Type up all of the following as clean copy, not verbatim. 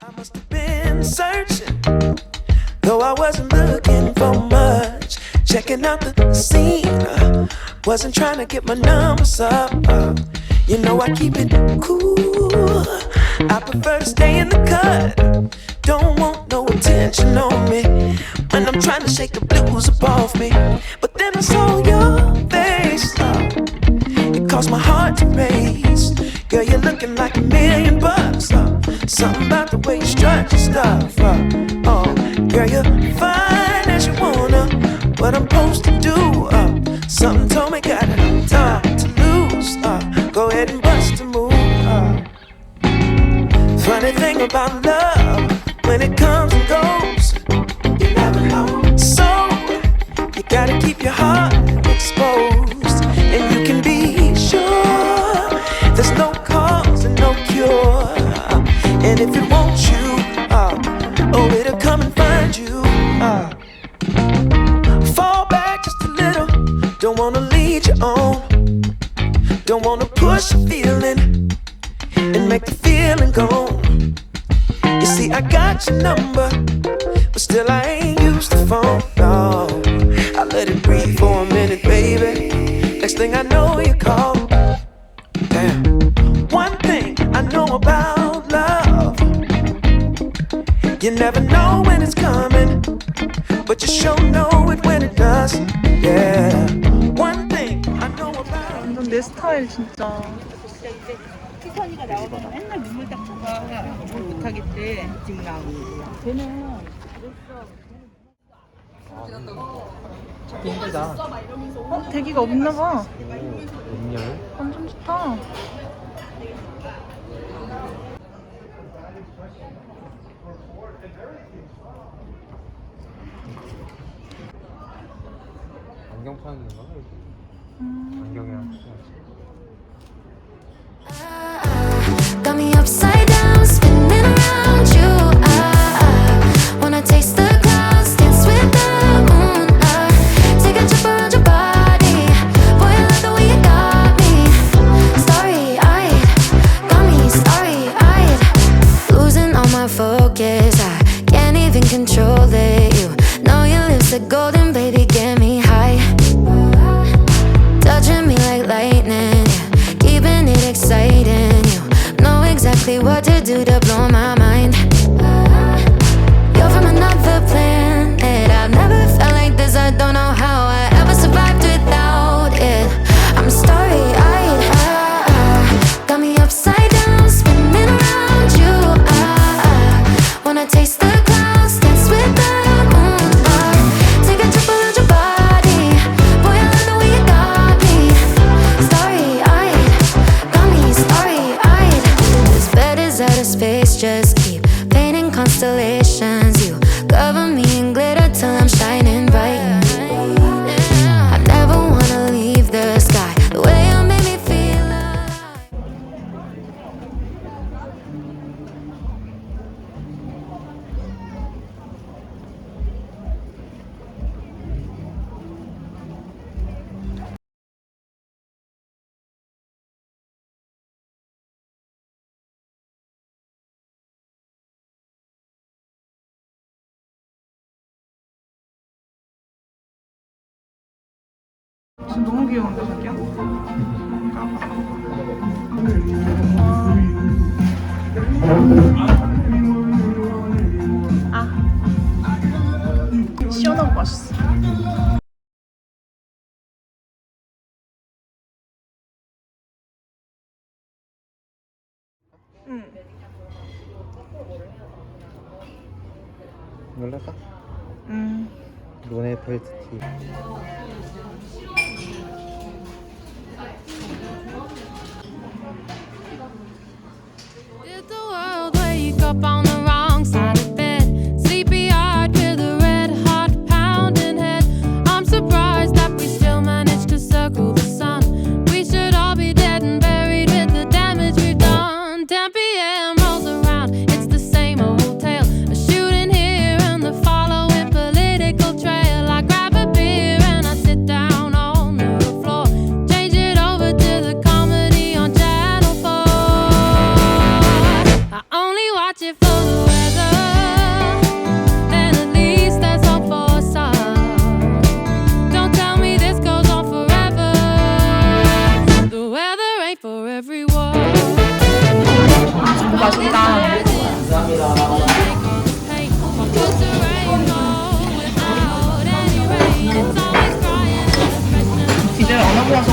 I must have been searching, though I wasn't looking for much. Checking out the scene, wasn't trying to get my numbers up. You know I keep it cool. I prefer to stay in the cut. Don't want no attention on me when I'm trying to shake the blues up off me. But then I saw your face, it caused my heart to race. Girl, you're looking like $1,000,000. Something about the way you strut your stuff. Oh, girl, you're fine as you wanna. What I'm supposed to do? Something told me got it time to lose. Go ahead and bust a move. Funny thing about love, when it comes and goes, you never know. So you gotta keep your heart exposed, and you can be sure there's no cause and no cure. And if it wants you, oh, it'll come and find you. Fall back just a little. Don't wanna lead you on. Don't wanna push a feeling and make the feeling gone. You see, I got your number, but still I ain't used the phone. No, I let it breathe for a minute, baby. Next thing I know, you call. Damn. One thing I know about love, you never know when it's coming, but you sure know it when it does. Yeah. One thing I know about. 완전 내 스타일 진짜. 희선이가 나오면 맨날 눈물 닦다가 뭘 못하겠대. 지금 나오고. 걔는 힘들다. 대기가 없나봐. 음료. 완전 좋다. 안경 파는 건가? 안경이랑 Got me upside down, spinning around you. Wanna taste the clouds, dance with the moon. Take a trip around your body. Boy, I love the way you got me. Starry-eyed, got me starry-eyed. Losing all my focus, I can't even control it. You know your lips are golden, baby, get me high. Touching me like lightning, yeah, keeping it exciting. You know exactly what to do to blow my mind. You're from another planet. I've never felt like this. I don't know how I ever survived without it. I'm starry-eyed. Got me upside down, spinning around you. Wanna taste the clouds, dance with the moon. Take a trip around your body. Boy, I love the way you got me. Starry-eyed, got me starry-eyed. This bed is out of space, just keep painting constellations. You cover me in glitter till I'm shining bright. I never wanna leave the sky. The way you made me feel alive. 지금 너무 귀여운데 자기야? 시원하고 맛있어. 응. 놀랄까? 응. 논의 벨트 티. Did the world wake up on the wrong side of bed? Sleepy-eyed with a red-hot pounding head. I'm surprised that we still managed to circle the sun. We should all be dead and buried with the damage we've done. 10 p.m. rolls around, it's the same old tale. A shooting here and the following political trail. I grab a beer and I sit down on the floor. Change it over to the comedy on Channel 4. I only watch it for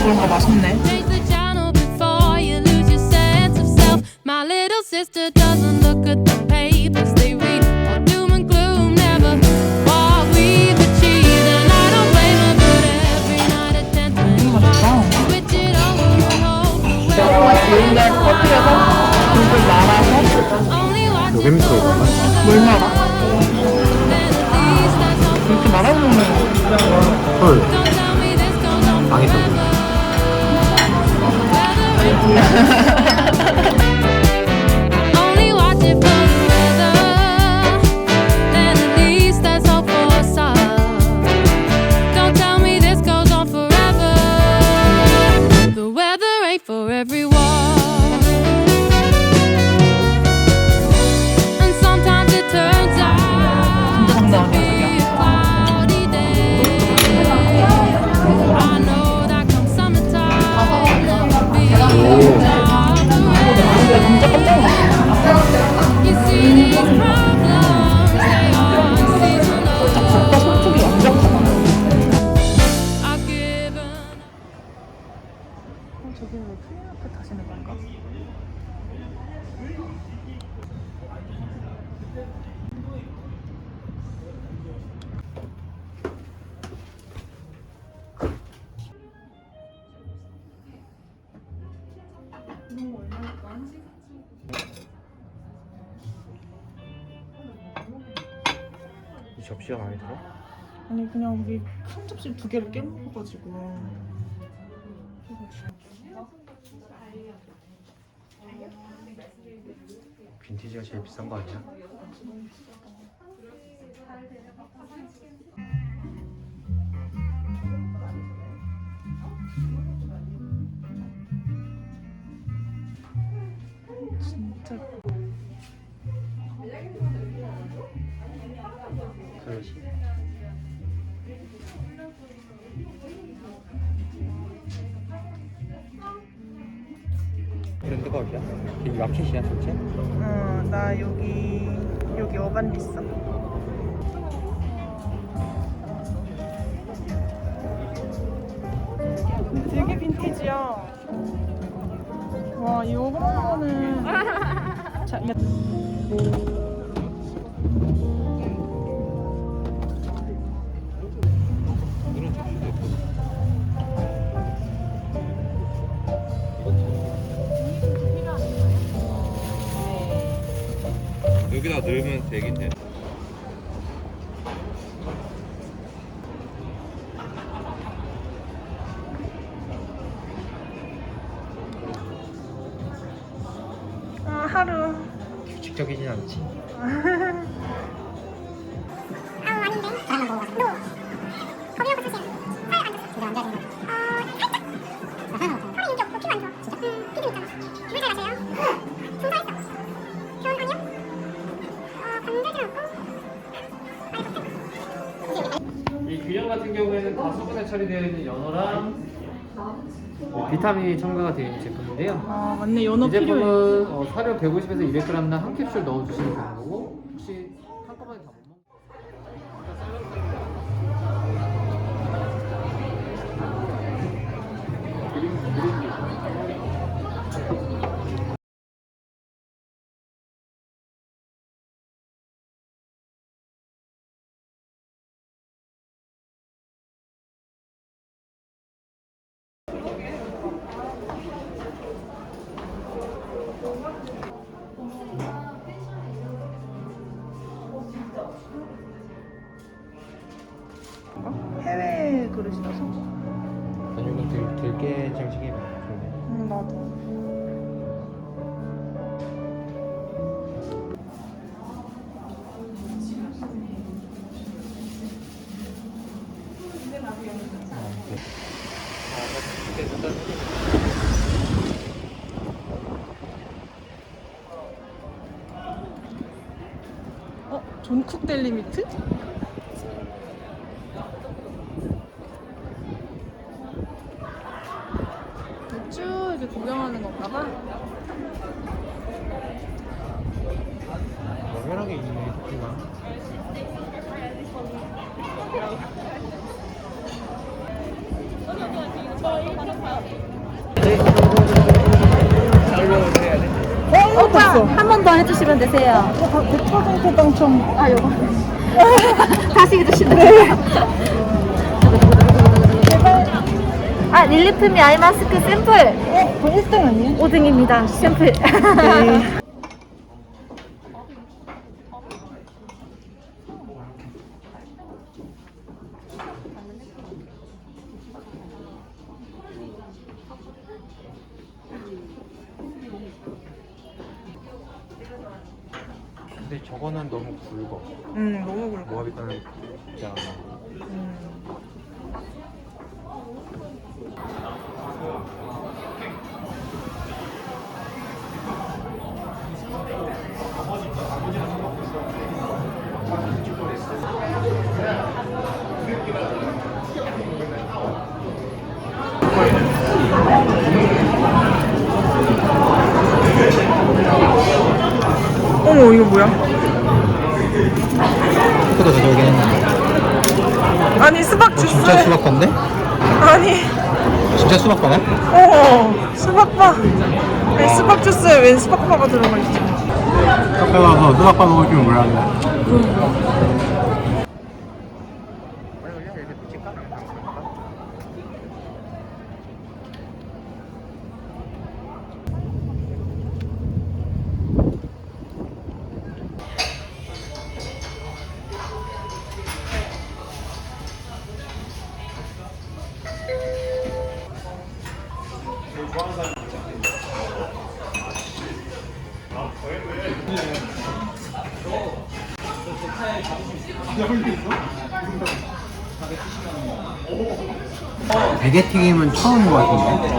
그런가 맛있네. Change the channel before you lose your sense of self. My little sister doesn't look at the papers they read. All doom and gloom, never what we've achieved. And I don't blame her, but every night at 10:25, switch it over and hope for 맨날 커플에서 굴 말아서 only watch 요게 밑에 있구나. 뭘 말아? then at least that's all. 이렇게 말아서 먹는 거. 헐, Don't tell me this goes on 망했다. Only watch it for the weather. Then at least there's hope for us all. Don't tell me this goes on forever. The weather ain't for everyone. And sometimes it turns out to be a cloudy day. I know that come summertime, it'll be 진짜 깜짝 놀랐어. You see these problems, they are seasonal. 겉바 손톱이 완벽하다. I've given 저기는 왜 튤립마켓 타시는 건가? 이 접시가 마음에 들어? 아니 그냥 우리 큰 접시 2개를 깨먹어가지고. 빈티지가 제일 비싼 거 아니야? 진짜 그릇이. 브랜드가 어디야? 여기 마켓이야 전체? 나 여기 어반리 있어. 되게 빈티지야. 와, 이거 거는 자, 이런 접시도 있고. 여기다 넣으면 되겠네. 하루. 규칙적이진 않지. 이 균형 같은 경우에는 다수분해 처리되어 있는 연어랑 비타민이 첨가가 되어 있는 제품인데요. 아, 맞네. 연어 이 필요해. 제품은 사료 150에서 200g당 한 캡슐 넣어주시면 되는 거고, 혹시 한꺼번에 다 못 먹는 해외 그릇이라서. 아니 이거 들깨 장식이 좋네. 나도. 존쿡 델리미트? 쭉 이렇게 구경하는 건가 봐. 멍해하게 있네 느낌아. 오빠 한 번 더 해주시면 되세요. 100% 당첨. 아, 요거. 다시 해주시면 돼요. 아, 릴리프미 아이마스크 샘플. 1등 아니에요? 5등입니다. 샘플. 네. 근데 저거는 너무 굵어. 너무 굵어. 모하비타는 진짜. 어머 이거 뭐야? 그도 가져오긴 했는데. 아니 수박 주스. 진짜 수박바인데? 아니. 진짜 수박바네? 수박바. 아니, 수박 주스에 웬 수박바가 들어가 있지? 카페 가서 수박바 먹을 줄 몰랐네. 대게튀김은 처음인 것 같은데?